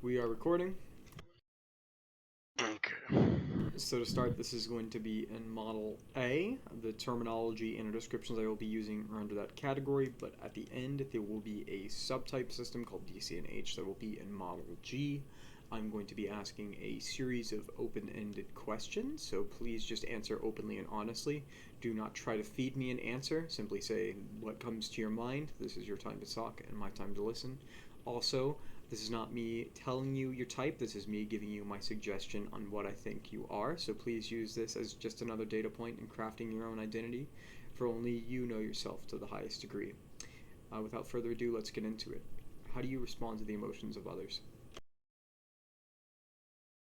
We are recording. Okay. So to start, this is going to be in Model A. The terminology and descriptions I will be using are under that category, but at the end there will be a subtype system called DC&H that will be in Model G. I'm going to be asking a series of open-ended questions, so please just answer openly and honestly. Do not try to feed me an answer. Simply say what comes to your mind. This is your time to talk and my time to listen. Also, this is not me telling you your type, this is me giving you my suggestion on what I think you are, so please use this as just another data point in crafting your own identity, for only you know yourself to the highest degree. Without further ado, let's get into it. How do you respond to the emotions of others?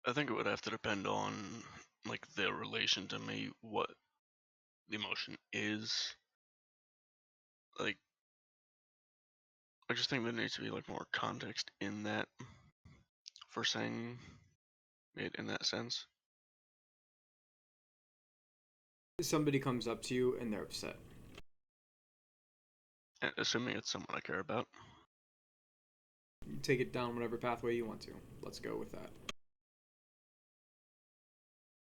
I think it would have to depend on like their relation to me, what the emotion is. Like I just think there needs to be like more context in that for saying it in that sense. Somebody comes up to you and they're upset. And assuming it's someone I care about. You take it down whatever pathway you want to. Let's go with that.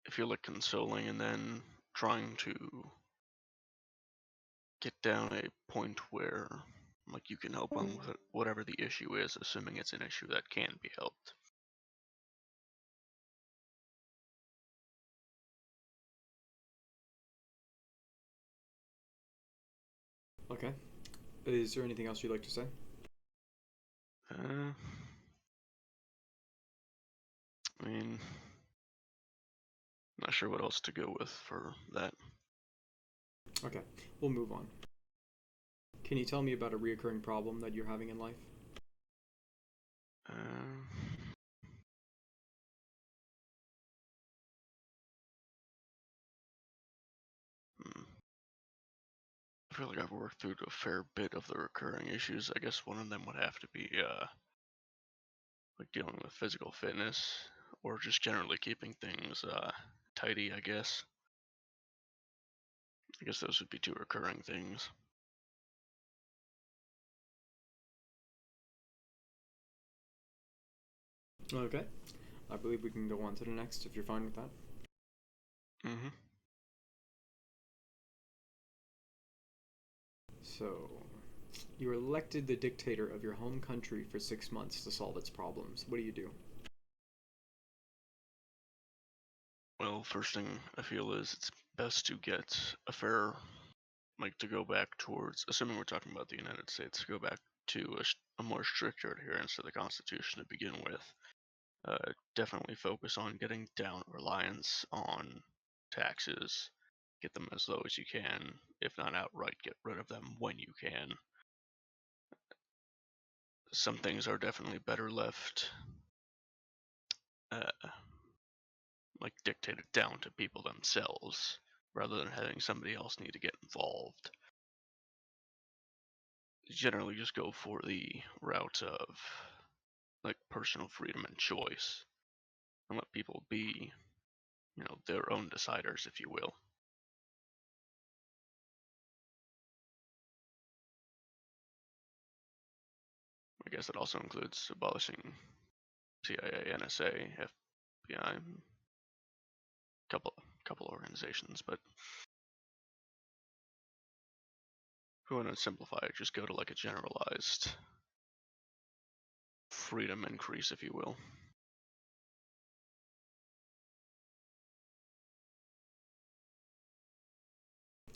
If you're like consoling and then trying to get down a point where like you can help them with it, whatever the issue is, assuming it's an issue that can be helped. Okay. Is there anything else you'd like to say? Uh, I mean, not sure what else to go with for that. Okay, we'll move on. Can you tell me about a reoccurring problem that you're having in life? Uh, hmm. I feel like I've worked through a fair bit of the recurring issues. I guess one of them would have to be like dealing with physical fitness or just generally keeping things tidy, I guess. I guess those would be two recurring things. Okay, I believe we can go on to the next if you're fine with that. Hmm. So, you're elected the dictator of your home country for 6 months to solve its problems. What do you do? Well, first thing I feel is it's best to get a fair, like to go back towards, assuming we're talking about the United States, to go back to a more stricter adherence to the Constitution to begin with. Definitely focus on getting down reliance on taxes. Get them as low as you can. If not outright, get rid of them when you can. Some things are definitely better left uh, like dictated down to people themselves rather than having somebody else need to get involved. Generally just go for the route of like personal freedom and choice and let people be, their own deciders, if you will. I guess that also includes abolishing CIA, NSA, FBI, couple organizations. But if we want to simplify it, just go to like a generalized freedom increase, if you will.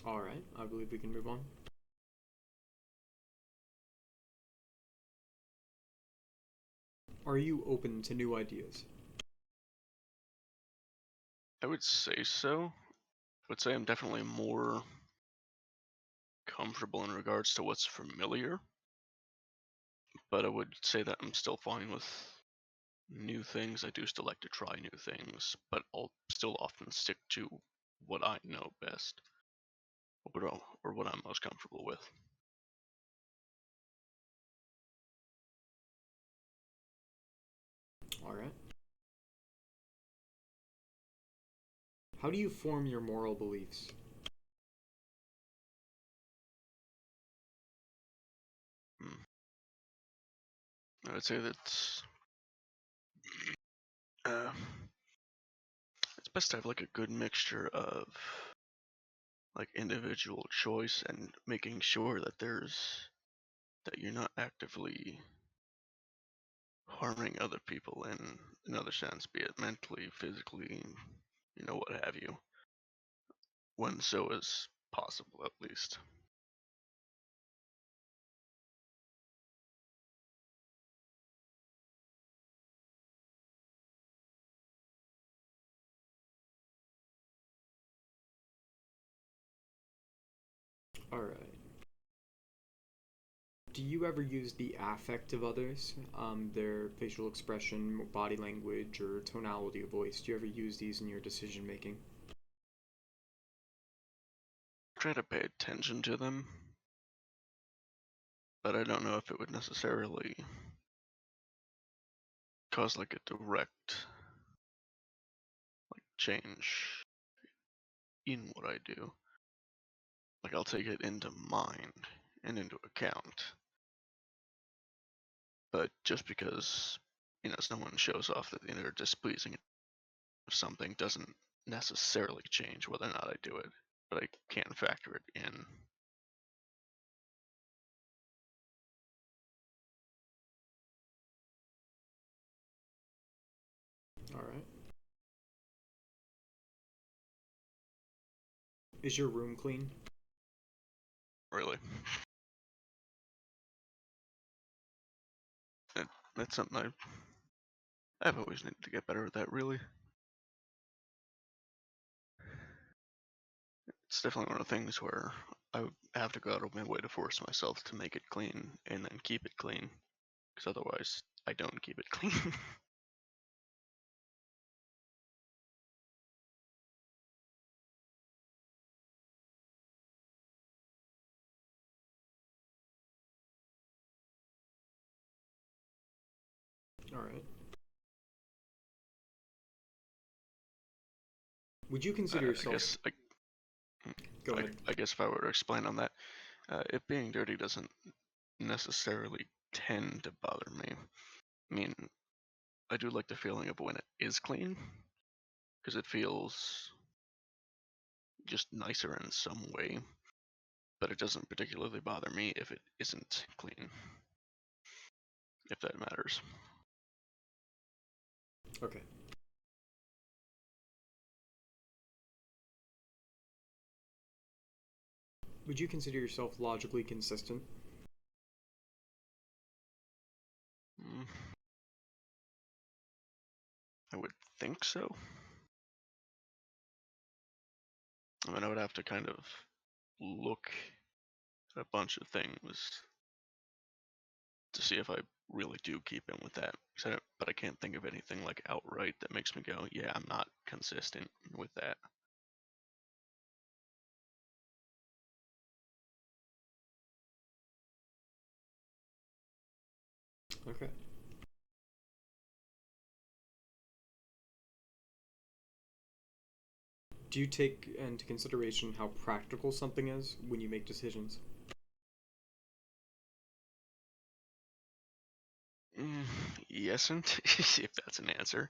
Alright, I believe we can move on. Are you open to new ideas? I would say so. I would say I'm definitely more comfortable in regards to what's familiar, but I would say that I'm still fine with new things. I do still like to try new things, but I'll still often stick to what I know best, or what I'm most comfortable with. Alright. How do you form your moral beliefs? Hmm. I would say that it's best to have like a good mixture of like individual choice and making sure that you're not actively harming other people in another sense, be it mentally, physically, what have you, when so is possible at least. All right. Do you ever use the affect of others, their facial expression, body language, or tonality of voice? Do you ever use these in your decision making? Try to pay attention to them, but I don't know if it would necessarily cause like a direct like change in what I do. Like I'll take it into mind and into account, but just because someone shows off that they're displeasing of something doesn't necessarily change whether or not I do it, but I can factor it in. All right. Is your room clean? Really, that, that's something I've always needed to get better at. That really, it's definitely one of the things where I have to go out of my way to force myself to make it clean and then keep it clean, because otherwise I don't keep it clean. All right. Would you consider I yourself? guess Go ahead. I guess if I were to explain on that, it being dirty doesn't necessarily tend to bother me. I mean, I do like the feeling of when it is clean, because it feels just nicer in some way, but it doesn't particularly bother me if it isn't clean, if that matters. Okay. Would you consider yourself logically consistent? Mm, I would think so. I mean, I would have to kind of look at a bunch of things to see if I really do keep in with that. But I can't think of anything like outright that makes me go, yeah, I'm not consistent with that. Okay. Do you take into consideration how practical something is when you make decisions? Mm, yes, and if that's an answer.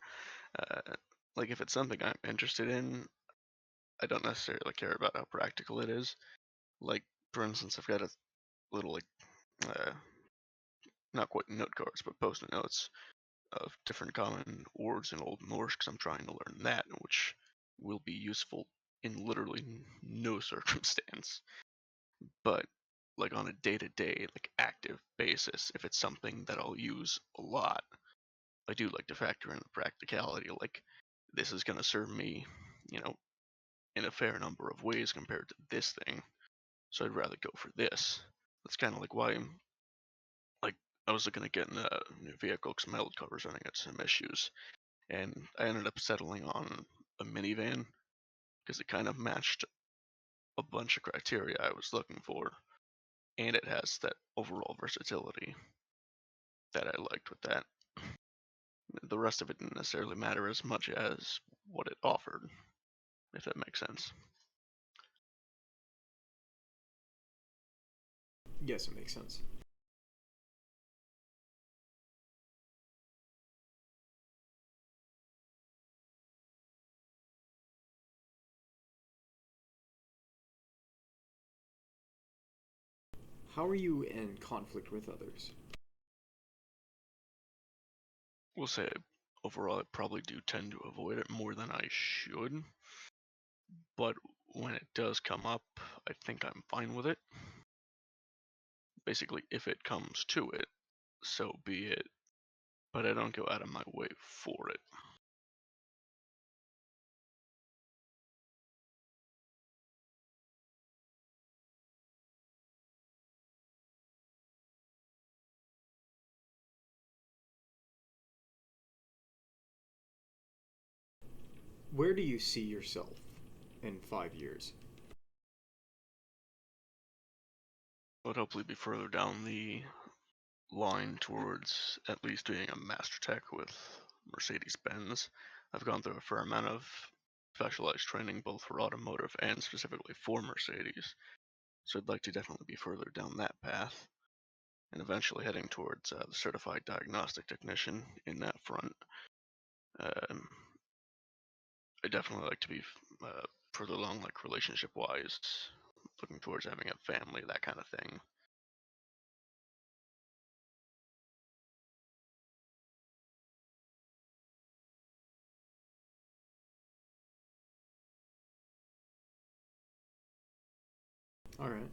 Uh, like if it's something I'm interested in, I don't necessarily care about how practical it is. Like for instance, I've got a little like uh, not quite note cards, but post-it notes of different common words in Old Norse because I'm trying to learn that, which will be useful in literally no circumstance. But like on a day-to-day, like active basis, if it's something that I'll use a lot, I do like to factor in the practicality. Like this is going to serve me, you know, in a fair number of ways compared to this thing. So I'd rather go for this. That's kind of like why like I was looking at getting a new vehicle because my old car's running into some issues, and I ended up settling on a minivan because it kind of matched a bunch of criteria I was looking for, and it has that overall versatility that I liked with that. The rest of it didn't necessarily matter as much as what it offered, if that makes sense. Yes, it makes sense. How are you in conflict with others? We'll say overall I probably do tend to avoid it more than I should, but when it does come up, I think I'm fine with it. Basically, if it comes to it, so be it, but I don't go out of my way for it. Where do you see yourself in 5 years? I would hopefully be further down the line towards at least doing a master tech with Mercedes-Benz. I've gone through a fair amount of specialized training both for automotive and specifically for Mercedes, so I'd like to definitely be further down that path and eventually heading towards the certified diagnostic technician in that front. Um, I definitely like to be further along, like relationship wise, looking towards having a family, that kind of thing. All right.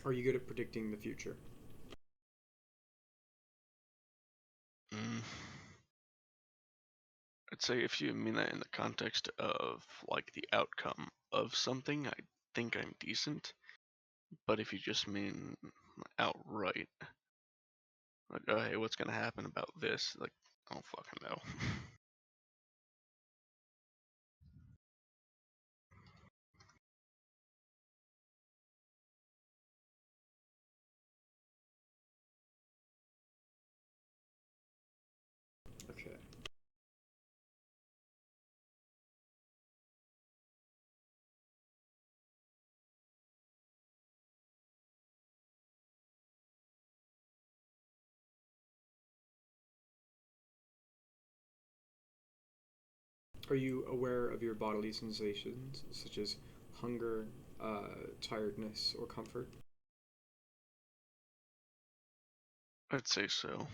Are you good at predicting the future? Mm, I'd say if you mean that in the context of like the outcome of something, I think I'm decent. But if you just mean outright, like, oh hey, what's gonna happen about this? Like, I don't fucking know. Okay. Are you aware of your bodily sensations, such as hunger, tiredness, or comfort? I'd say so.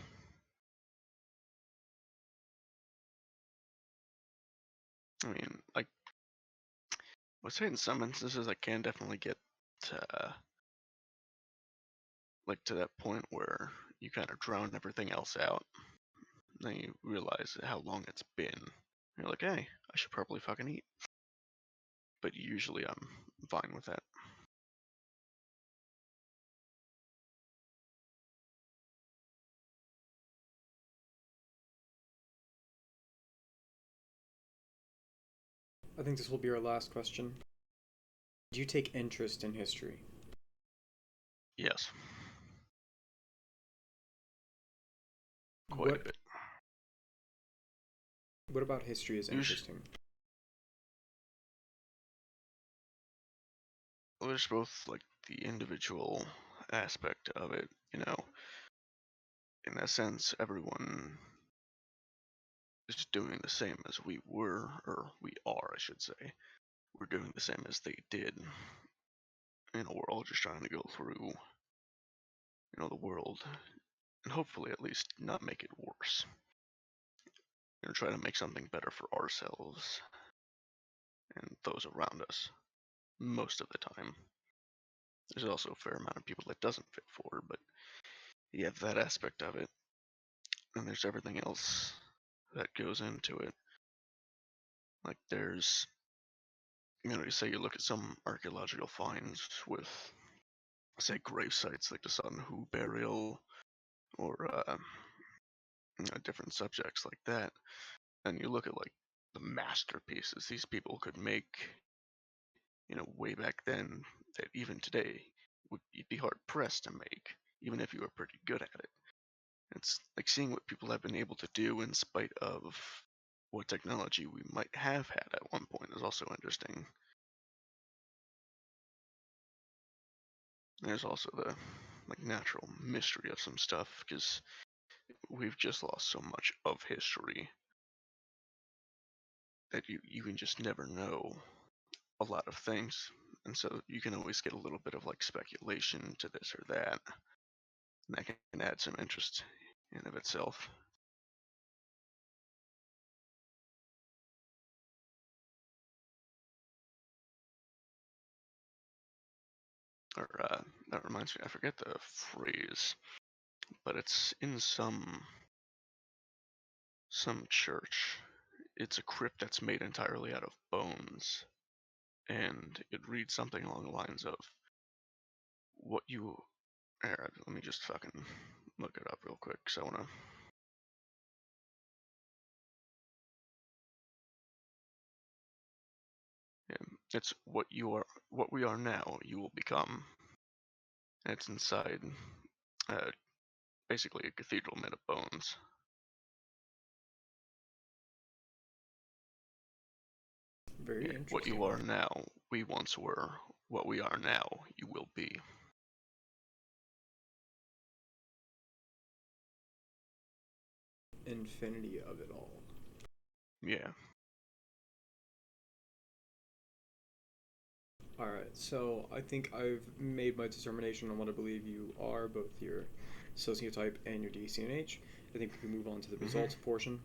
I mean, like, I would say in some instances I can definitely get to, like to that point where you kind of drown everything else out. And then you realize how long it's been. You're like, hey, I should probably fucking eat. But usually I'm fine with that. I think this will be our last question. Do you take interest in history? Yes, quite a What bit. What about history is Usually, interesting? there's both like the individual aspect of it, in a sense, everyone is doing the same as we were, or we are, I should say. We're doing the same as they did. We're all just trying to go through, the world and hopefully at least not make it worse. Try to make something better for ourselves and those around us most of the time. There's also a fair amount of people that doesn't fit for, but you have that aspect of it, and there's everything else that goes into it. Like there's, you say you look at some archaeological finds with, say, grave sites like the Sutton Hoo burial, or different subjects like that, and you look at like the masterpieces these people could make, way back then, that even today would you'd be hard pressed to make, even if you were pretty good at it. It's like seeing what people have been able to do in spite of what technology we might have had at one point is also interesting. There's also the like natural mystery of some stuff because we've just lost so much of history that you can just never know a lot of things. And so you can always get a little bit of like speculation to this or that. And that can add some interest in of itself. Or that reminds me, I forget the phrase, but it's in some church. It's a crypt that's made entirely out of bones, and it reads something along the lines of what you. Here, let me just fucking look it up real quick, because I wanna. Yeah, it's what you are, what we are now. You will become. And it's inside, uh, basically a cathedral made of bones. Very Yeah, what you interesting. are now, we once were. What we are now, you will be. Infinity of it all. Yeah. Alright, so I think I've made my determination on what I believe you are, both your sociotype and your DCNH. I think we can move on to the results portion.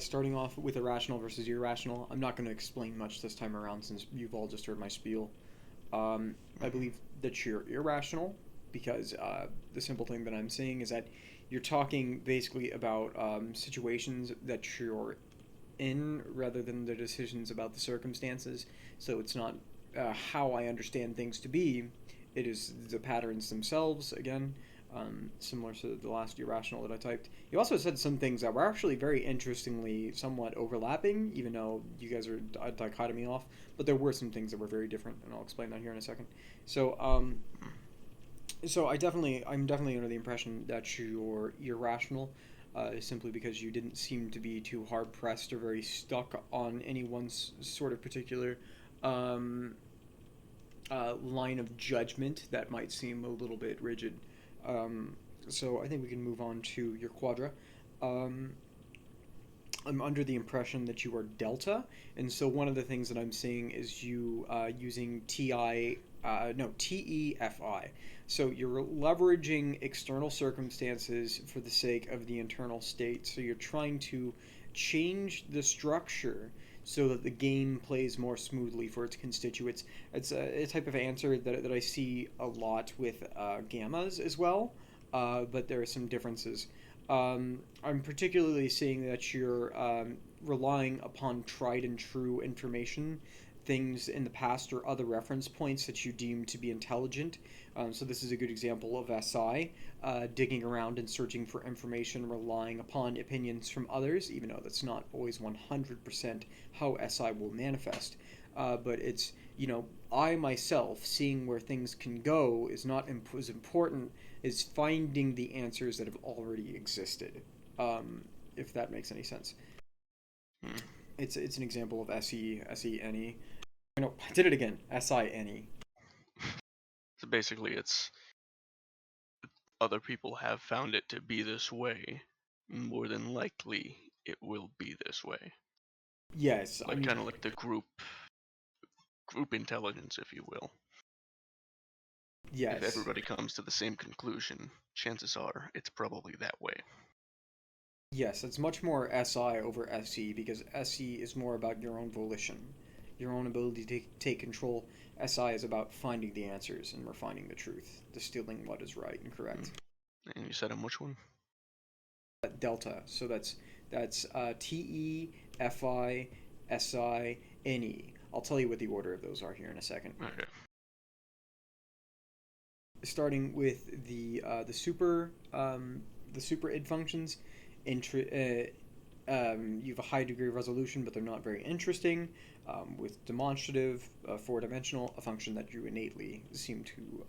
Starting off with irrational versus irrational, I'm not going to explain much this time around since you've all just heard my spiel. I believe that you're irrational because the simple thing that I'm saying is that you're talking basically about situations that you're in rather than the decisions about the circumstances. So it's not how I understand things to be, it is the patterns themselves, again, similar to the last irrational that I typed. You also said some things that were actually very interestingly somewhat overlapping, even though you guys are dichotomy off, but there were some things that were very different, and I'll explain that here in a second. So I'm definitely under the impression that you're irrational, simply because you didn't seem to be too hard pressed or very stuck on any one sort of particular um, line of judgment that might seem a little bit rigid. So I think we can move on to your quadra. Um, I'm under the impression that you are delta, and so one of the things that I'm seeing is you using TEFI. So you're leveraging external circumstances for the sake of the internal state. So you're trying to change the structure so that the game plays more smoothly for its constituents. It's a type of answer that I see a lot with gammas as well, but there are some differences. I'm particularly seeing that you're relying upon tried and true information, things in the past or other reference points that you deem to be intelligent. So this is a good example of SI, digging around and searching for information, relying upon opinions from others, even though that's not always 100% how SI will manifest. But it's, I myself, seeing where things can go is not as important as finding the answers that have already existed, if that makes any sense. Hmm. It's an example of SE, No, I did it again. SINE. So basically, it's other people have found it to be this way. More than likely, it will be this way. Yes, I Like mean, kind of like the group intelligence, if you will. If yes. everybody comes to the same conclusion, chances are it's probably that way. Yes, it's much more SI over SE because SE is more about your own volition, your own ability to take control. SI is about finding the answers and refining the truth, distilling what is right and Hmm. correct. And you said on which one? Delta. So that's TEFI SINE. I'll tell you what the order of those are here in a second. Okay. Starting with the super id functions. You have a high degree of resolution, but they're not very interesting. With demonstrative, four-dimensional, a function that you innately seem to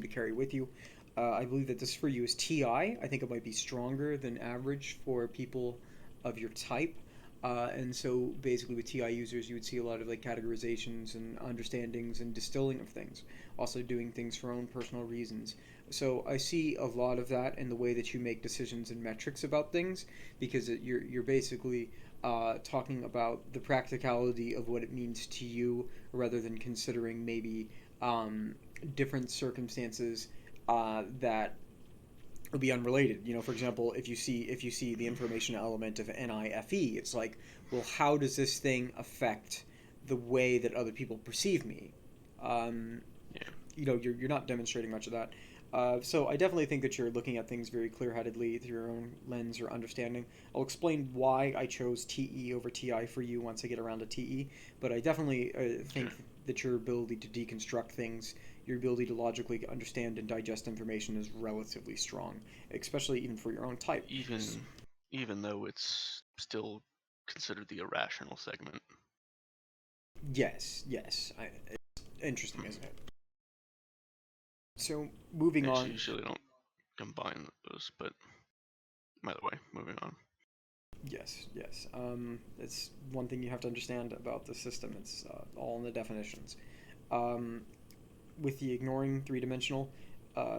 carry with you. I believe that this for you is TI. I think it might be stronger than average for people of your type. And so basically with TI users, you would see a lot of like categorizations and understandings and distilling of things, also doing things for own personal reasons. So I see a lot of that in the way that you make decisions and metrics about things, because you're basically talking about the practicality of what it means to you, rather than considering maybe different circumstances that would be unrelated. For example, if you see the information element of NIFE, it's like, well, how does this thing affect the way that other people perceive me? Um, Yeah. you're not demonstrating much of that. So I definitely think that you're looking at things very clear-headedly through your own lens or understanding. I'll explain why I chose TE over TI for you once I get around to TE, but I definitely think Okay. that your ability to deconstruct things, your ability to logically understand and digest information is relatively strong, especially even for your own type. Even even though it's still considered the irrational segment. Yes, yes. It's interesting, Hmm. isn't it? So moving They on. usually don't combine those, but by the way, moving on. Yes, yes. It's one thing you have to understand about the system. It's all in the definitions. Um, with the ignoring three-dimensional,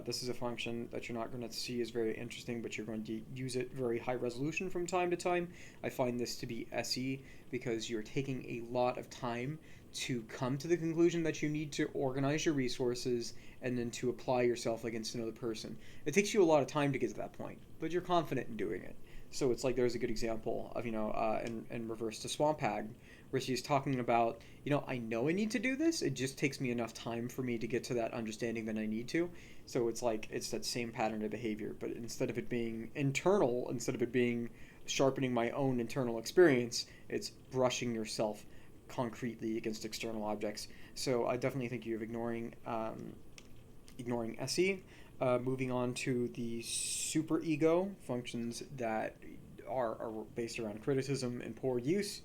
this is a function that you're not going to see as very interesting, but you're going to use it very high resolution from time to time. I find this to be SE because you're taking a lot of time to come to the conclusion that you need to organize your resources and then to apply yourself against another person. It takes you a lot of time to get to that point, but you're confident in doing it. So it's like there's a good example of, in reverse to Swamp Hag, where she's talking about, I know I need to do this. It just takes me enough time for me to get to that understanding that I need to. So it's like it's that same pattern of behavior, but instead of it being internal, instead of it being sharpening my own internal experience, it's brushing yourself concretely against external objects. So I definitely think you're ignoring SE. Moving on to the superego functions that are based around criticism and poor use.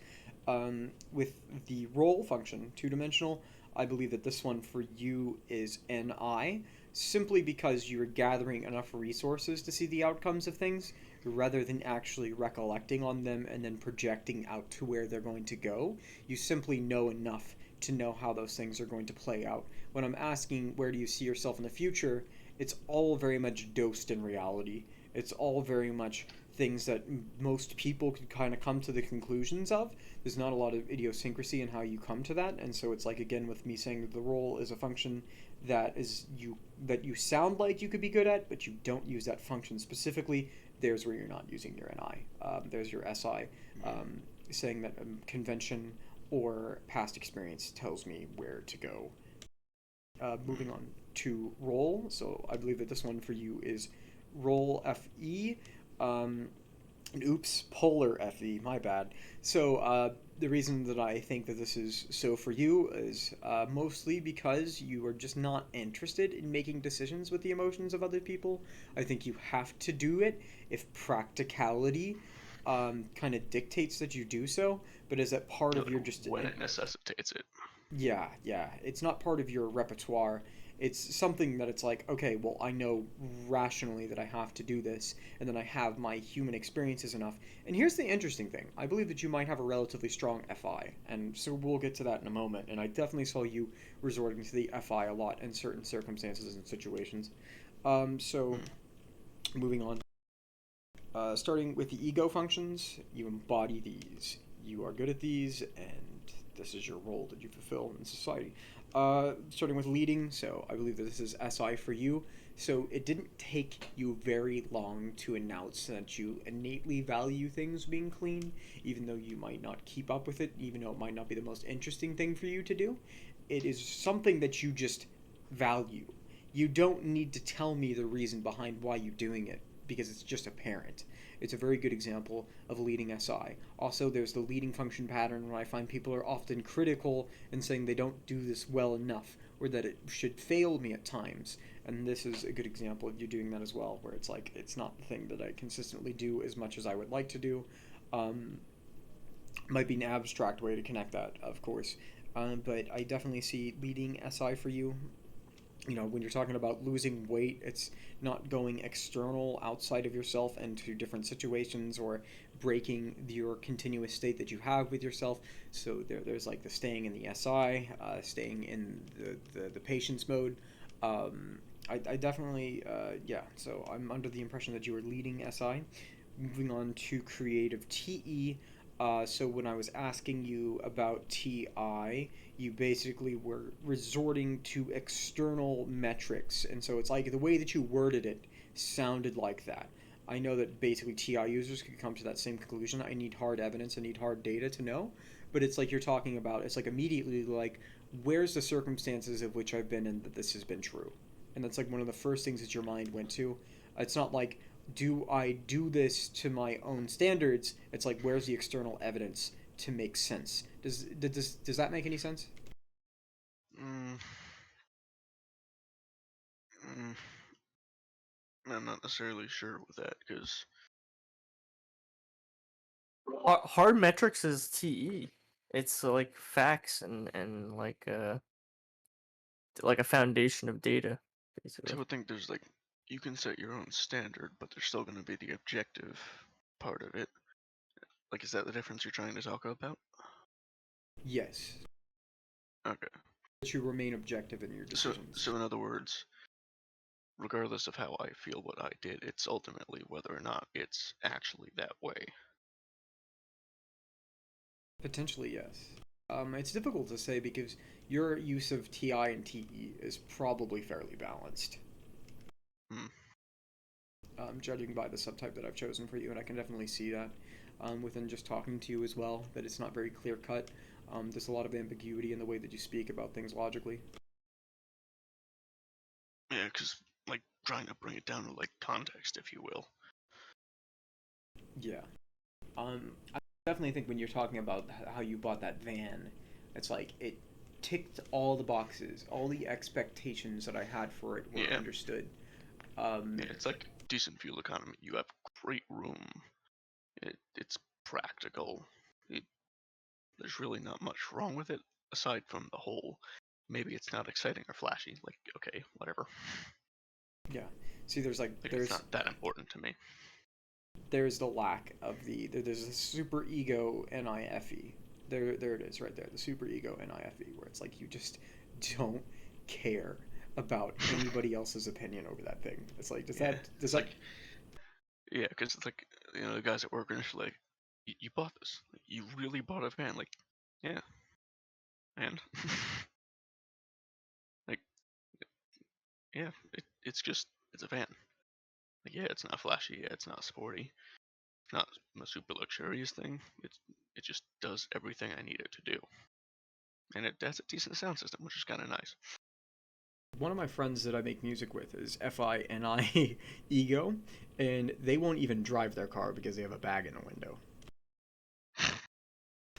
With the role function, two-dimensional, I believe that this one for you is NI, simply because you're gathering enough resources to see the outcomes of things rather than actually recollecting on them and then projecting out to where they're going to go. You simply know enough to know how those things are going to play out. When I'm asking where do you see yourself in the future, it's all very much dosed in reality. It's all very much things that most people could kind of come to the conclusions of. There's not a lot of idiosyncrasy in how you come to that, and so it's like, again, with me saying that the role is a function that you sound like you could be good at, but you don't use that function specifically. There's where you're not using your NI. There's your SI, saying that convention or past experience tells me where to go. Moving on to role, so I believe that this one for you is role FE. Um, Oops, polar FE, my bad. So, the reason that I think that this is so for you is mostly because you are just not interested in making decisions with the emotions of other people. I think you have to do it if practicality kind of dictates that you do so, but is that part of Like your just when it necessitates it. yeah, yeah. It's not part of your repertoire. It's something that it's like, okay, well, I know rationally that I have to do this, and then I have my human experiences enough. And here's the interesting thing. I believe that you might have a relatively strong FI, and so we'll get to that in a moment. And I definitely saw you resorting to the FI a lot in certain circumstances and situations. So Hmm. moving on. Starting with the ego functions, you embody these. You are good at these, and this is your role that you fulfill in society. Starting with leading, so I believe that this is SI for you. So it didn't take you very long to announce that you innately value things being clean, even though you might not keep up with it, even though it might not be the most interesting thing for you to do. It is something that you just value. You don't need to tell me the reason behind why you're doing it because it's just apparent. It's a very good example of leading SI. Also, there's the leading function pattern where I find people are often critical and saying they don't do this well enough or that it should fail me at times. And this is a good example of you doing that as well, where it's like it's not the thing that I consistently do as much as I would like to do. Um, might be an abstract way to connect that, of course. But I definitely see leading SI for you. When you're talking about losing weight, it's not going external outside of yourself into different situations or breaking your continuous state that you have with yourself. So there's like the staying in the SI, staying in the patience mode. I definitely, yeah, so I'm under the impression that you are leading SI. Moving on to creative TE. So when I was asking you about TI, you basically were resorting to external metrics, and so it's like the way that you worded it sounded like that. I know that basically TI users could come to that same conclusion. I need hard evidence, I need hard data to know, but it's like you're talking about. It's like immediately like, where's the circumstances of which I've been in that this has been true, and that's like one of the first things that your mind went to. It's not like, do I do this to my own standards? It's like, where's the external evidence to make sense? Does that make any sense? Mm, mm, I'm not necessarily sure with that because Hard metrics is TE. It's like facts and like a foundation of data, I basically. would think there's like you can set your own standard, but there's still going to be the objective part of it. Like, is that the difference you're trying to talk about? Yes. Okay. That you remain objective in your decisions. So in other words, regardless of how I feel what I did, it's ultimately whether or not it's actually that way. Potentially, yes. It's difficult to say because your use of TI and TE is probably fairly balanced. Hmm. Judging by the subtype that I've chosen for you, and I can definitely see that within just talking to you as well, that it's not very clear cut. There's a lot of ambiguity in the way that you speak about things logically. Yeah, because like trying to bring it down to like context, if you will. Yeah. I definitely think when you're talking about how you bought that van, it's like it ticked all the boxes, all the expectations that I had for it were Yeah. understood. Um, Yeah, it's like decent fuel economy. You have great room. It's practical. It, there's really not much wrong with it aside from the whole. Maybe it's not exciting or flashy. Like, okay, whatever. yeah. See, there's like Like, it's not that important to me. there's the lack of there's a super ego NIFE. There it is right there. The super ego NIFE, where it's like you just don't care about anybody else's opinion over that thing. It's like Yeah, does it's that like, yeah, because it's like, the guys at work are just like, you bought this. Like, you really bought a van. Like, yeah, and like, yeah, it's a van. Like, yeah, it's not flashy. Yeah, it's not sporty. It's not a super luxurious thing. It just does everything I need it to do, and it has a decent sound system, which is kind of nice. one of my friends that I make music with is FINI ego, and they won't even drive their car because they have a bag in the window.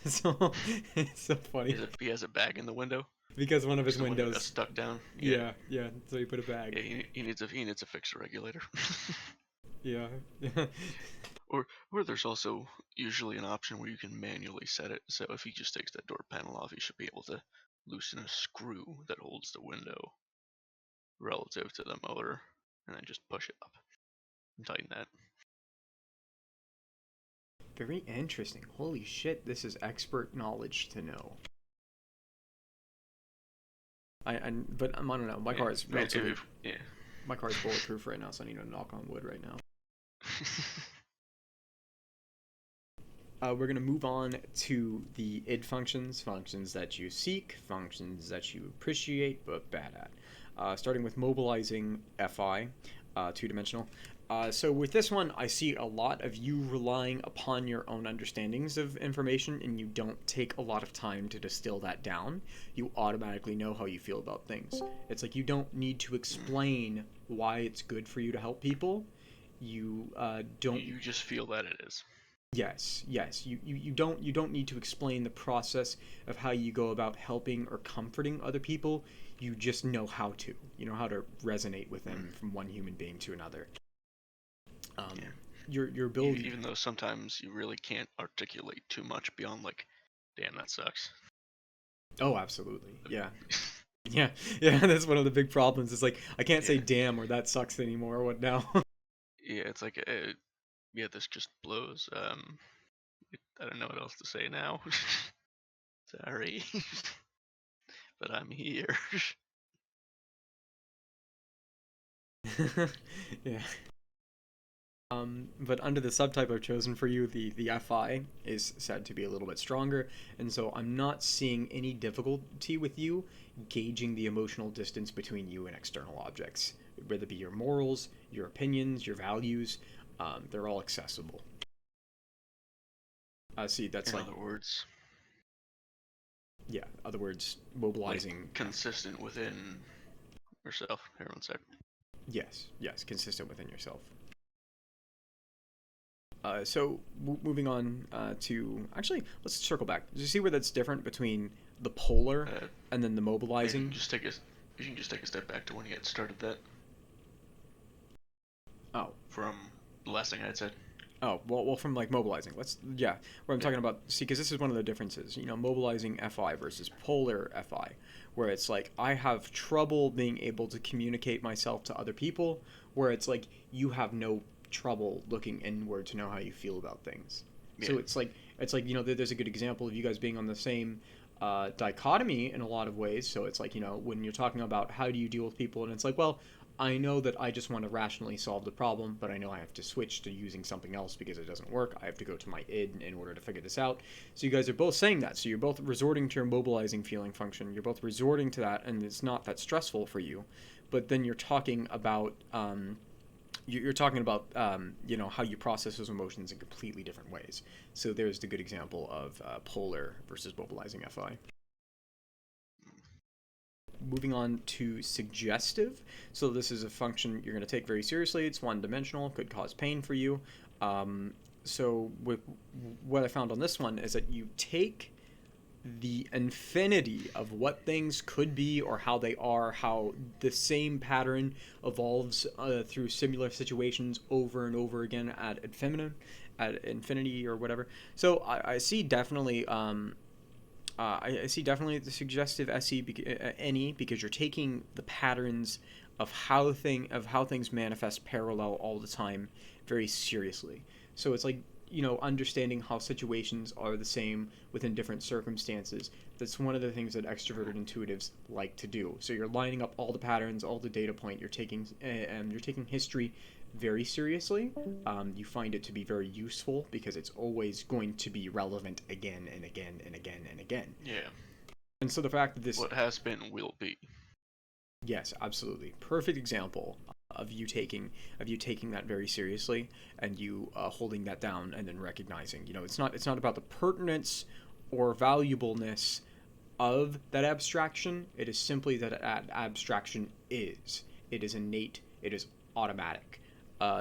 So it's so funny He has a bag in the window because one of his because the window got windows. stuck down. Yeah, Yeah, yeah. So you put a bag. yeah. He needs a fixer regulator. Yeah, yeah. Or there's also usually an option where you can manually set it. So if he just takes that door panel off, he should be able to loosen a screw that holds the window relative to the motor, and then just push it up and tighten that. Very interesting. Holy shit, this is expert knowledge to know. But I don't know. Yeah, yeah. My car is bulletproof right now, so I need to knock on wood right now. We're going to move on to the id functions, functions that you seek, functions that you appreciate but bad at. Starting with mobilizing FI, two-dimensional. So with this one, I see a lot of you relying upon your own understandings of information, and you don't take a lot of time to distill that down. You automatically know how you feel about things. It's like you don't need to explain why it's good for you to help people. You don't. You just feel that it is. Yes, yes. You don't need to explain the process of how you go about helping or comforting other people. You just know how to. You know how to resonate with them from one human being to another. Yeah. Your ability. Even though sometimes you really can't articulate too much beyond like, damn, that sucks. Oh, absolutely. Yeah. Yeah. Yeah, that's one of the big problems. It's like I can't say Yeah. damn or that sucks anymore. What now? Yeah, it's like, yeah, this just blows. I don't know what else to say now. Sorry, but I'm here. Yeah. But under the subtype I've chosen for you, the FI is said to be a little bit stronger, and so I'm not seeing any difficulty with you gauging the emotional distance between you and external objects, whether it be your morals, your opinions, your values. They're all accessible. See, that's In like, other words, yeah, other words, like mobilizing. consistent within yourself. Here, one sec. Yes, consistent within yourself. So moving on to actually, let's circle back. Do you see where that's different between the polar and then the If you mobilizing? can just take a step back to when you had started that. Oh, From the last thing I had said. oh, well, from like mobilizing. Where I'm talking about. See, because this is one of the differences. Mobilizing FI versus polar FI, where it's like I have trouble being able to communicate myself to other people, where it's like you have no trouble looking inward to know how you feel about things. Yeah. So it's like there's a good example of you guys being on the same dichotomy in a lot of ways. So it's like when you're talking about how do you deal with people, and it's like, well, I know that I just want to rationally solve the problem, but I know I have to switch to using something else because it doesn't work. I have to go to my id in order to figure this out. So you guys are both saying that. So you're both resorting to your mobilizing feeling function. You're both resorting to that, and it's not that stressful for you. But then you're talking about how you process those emotions in completely different ways. So there's the good example of polar versus mobilizing FI. Moving on to suggestive. So this is a function you're going to take very seriously. It's one-dimensional, could cause pain for you. So what I found on this one is that you take the infinity of what things could be or how they are, how the same pattern evolves through similar situations over and over again at infinity or whatever. So I see definitely I see definitely the suggestive NE because you're taking the patterns of how things manifest parallel all the time very seriously. So it's like understanding how situations are the same within different circumstances. That's one of the things that extroverted intuitives like to do. So you're lining up all the patterns, all the data point. You're taking history very seriously. You find it to be very useful because it's always going to be relevant again and again and again and again. Yeah. And so the fact that this What has been will be. Yes, absolutely. Perfect example of you taking that very seriously and you holding that down and then recognizing, it's not about the pertinence or valuableness of that abstraction. It is simply that abstraction is. It is innate. It is automatic.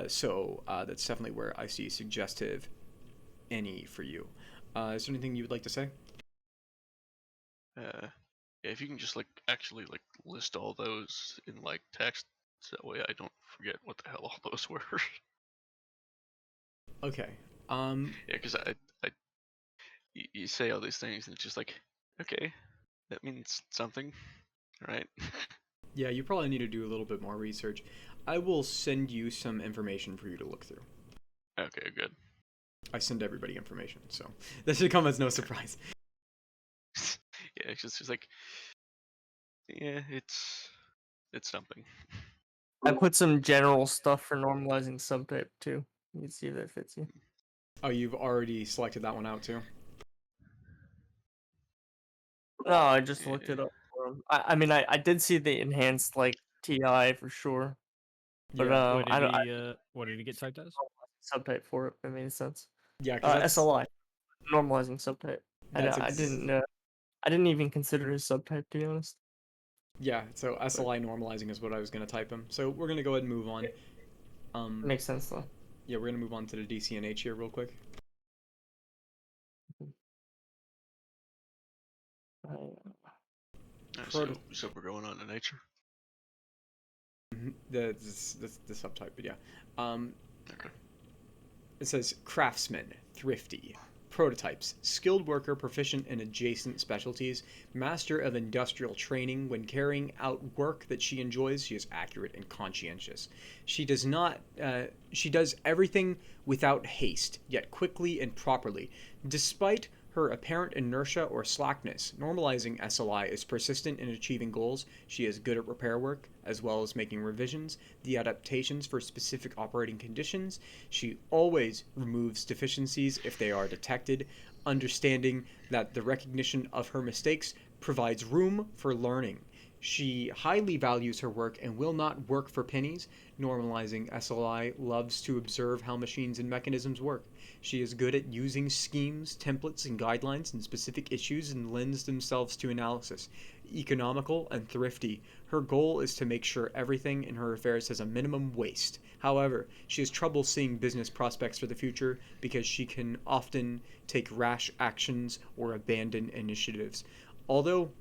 So that's definitely where I see suggestive any for you. Is there anything you would like to say? Yeah, if you can just actually list all those in text, so that way I don't forget what the hell all those were. Okay. Yeah, because you say all these things and it's just okay, that means something, right? Yeah, you probably need to do a little bit more research. I will send you some information for you to look through. Okay, good. I send everybody information, so that should come as no surprise. Yeah, it's just yeah, it's something. I put some general stuff for normalizing subtype too. You can see if that fits you. Oh, you've already selected that one out too? No, I just looked it up for him. I mean, I did see the enhanced TI for sure, but Yeah. What did he get typed as? subtype for it. It made sense. Yeah, because that's SLI, normalizing subtype. that's I didn't even consider his subtype to be honest. yeah. So SLI normalizing is what I was gonna type him. So we're gonna go ahead and move on. Makes sense though. Yeah, we're gonna move on to the DCNH here real quick. So we're going on to nature. The subtype, but yeah. Okay. It says craftsman, thrifty, prototypes, skilled worker proficient in adjacent specialties, master of industrial training. When carrying out work that she enjoys, she is accurate and conscientious. She does everything without haste, yet quickly and properly. Despite her apparent inertia or slackness. Normalizing SLI is persistent in achieving goals. She is good at repair work, as well as making revisions, the adaptations for specific operating conditions. She always removes deficiencies if they are detected, understanding that the recognition of her mistakes provides room for learning. She highly values her work and will not work for pennies. Normalizing SLI loves to observe how machines and mechanisms work. She is good at using schemes, templates, and guidelines in specific issues and lends themselves to analysis. Economical and thrifty. Her goal is to make sure everything in her affairs has a minimum waste. However, she has trouble seeing business prospects for the future because she can often take rash actions or abandon initiatives. Although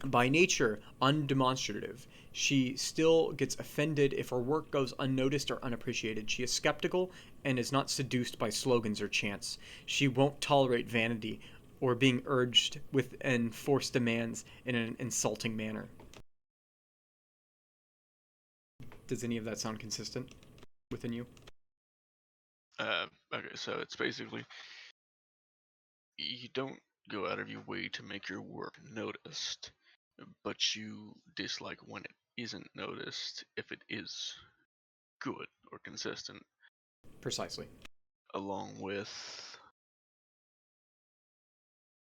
by nature undemonstrative, she still gets offended if her work goes unnoticed or unappreciated. She is skeptical and is not seduced by slogans or chants. She won't tolerate vanity or being urged with enforced demands in an insulting manner. Does any of that sound consistent within you? Okay, so it's basically you don't go out of your way to make your work noticed, but you dislike when it isn't noticed if it is good or consistent, Precisely. along with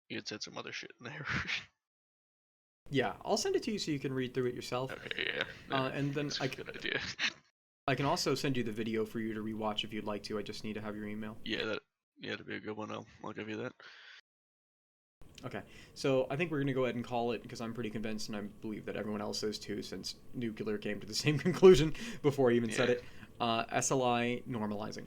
you had said some other shit in there. Yeah, I'll send it to you so you can read through it yourself. Okay, yeah. And then That's a good idea. I can also send you the video for you to rewatch if you'd like to. I just need to have your email. Yeah, that'd be a good one. I'll give you that. Okay, so I think we're going to go ahead and call it because I'm pretty convinced, and I believe that everyone else is too, since Nuclear came to the same conclusion before I even said it. SLI normalizing.